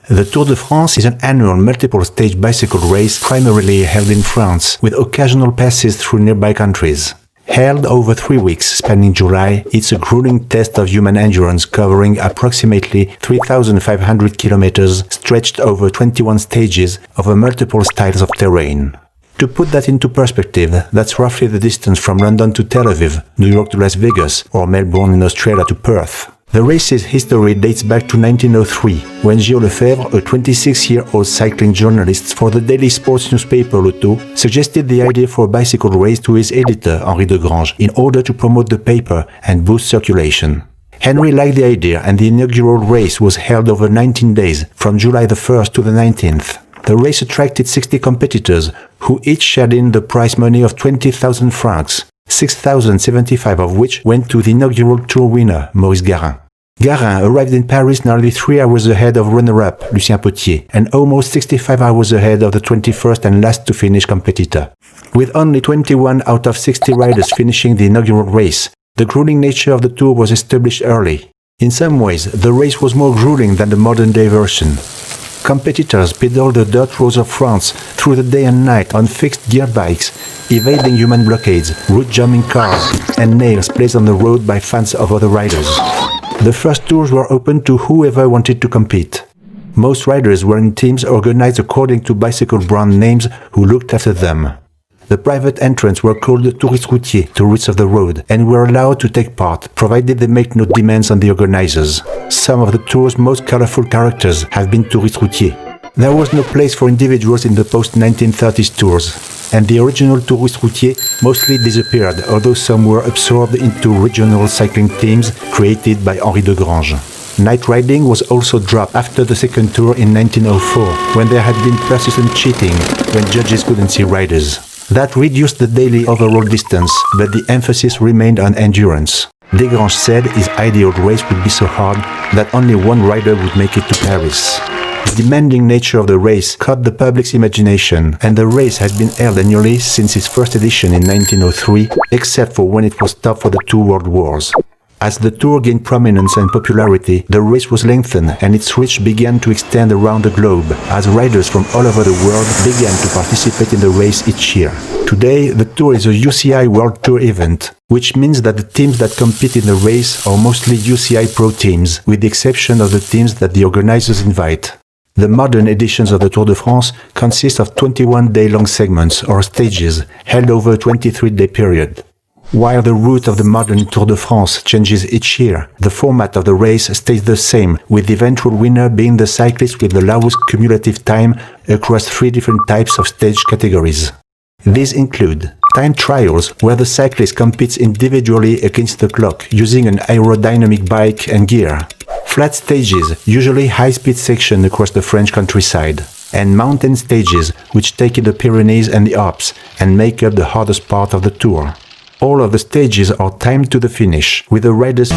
The Tour de France is an annual multiple-stage bicycle race primarily held in France, with occasional passes through nearby countries. Held over 3 weeks spanning July, it's a grueling test of human endurance covering approximately 3,500 kilometers stretched over 21 stages over multiple styles of terrain. To put that into perspective, that's roughly the distance from London to Tel Aviv, New York to Las Vegas, or Melbourne in Australia to Perth. The race's history dates back to 1903, when Gilles Lefebvre, a 26-year-old cycling journalist for the daily sports newspaper L'Auto, suggested the idea for a bicycle race to his editor, Henri de Grange, in order to promote the paper and boost circulation. Henry liked the idea, and the inaugural race was held over 19 days, from July the 1st to the 19th. The race attracted 60 competitors, who each shared in the prize money of 20,000 francs, 6,075 of which went to the inaugural Tour winner, Maurice Garin. Garin arrived in Paris nearly 3 hours ahead of runner-up Lucien Potier, and almost 65 hours ahead of the 21st and last-to-finish competitor. With only 21 out of 60 riders finishing the inaugural race, the grueling nature of the Tour was established early. In some ways, the race was more grueling than the modern-day version. Competitors pedaled the dirt roads of France through the day and night on fixed gear bikes, evading human blockades, route-jamming cars, and nails placed on the road by fans of other riders. The first tours were open to whoever wanted to compete. Most riders were in teams organized according to bicycle brand names who looked after them. The private entrants were called touristes routiers, tourists of the road, and were allowed to take part, provided they make no demands on the organizers. Some of the tour's most colorful characters have been touristes routiers. There was no place for individuals in the post-1930s tours, and the original touristes routiers mostly disappeared, although some were absorbed into regional cycling teams created by Henri de Grange. Night riding was also dropped after the second tour in 1904, when there had been persistent cheating when judges couldn't see riders. That reduced the daily overall distance, but the emphasis remained on endurance. Desgrange said his ideal race would be so hard that only one rider would make it to Paris. The demanding nature of the race caught the public's imagination, and the race has been held annually since its first edition in 1903, except for when it was stopped for the 2 world wars. As the Tour gained prominence and popularity, the race was lengthened and its reach began to extend around the globe as riders from all over the world began to participate in the race each year. Today, the Tour is a UCI World Tour event, which means that the teams that compete in the race are mostly UCI Pro teams, with the exception of the teams that the organizers invite. The modern editions of the Tour de France consist of 21-day-long segments or stages held over a 23-day period. While the route of the modern Tour de France changes each year, the format of the race stays the same, with the eventual winner being the cyclist with the lowest cumulative time across 3 different types of stage categories. These include time trials, where the cyclist competes individually against the clock using an aerodynamic bike and gear, flat stages, usually high-speed section across the French countryside, and mountain stages, which take in the Pyrenees and the Alps and make up the hardest part of the Tour. All of the stages are timed to the finish, with the riders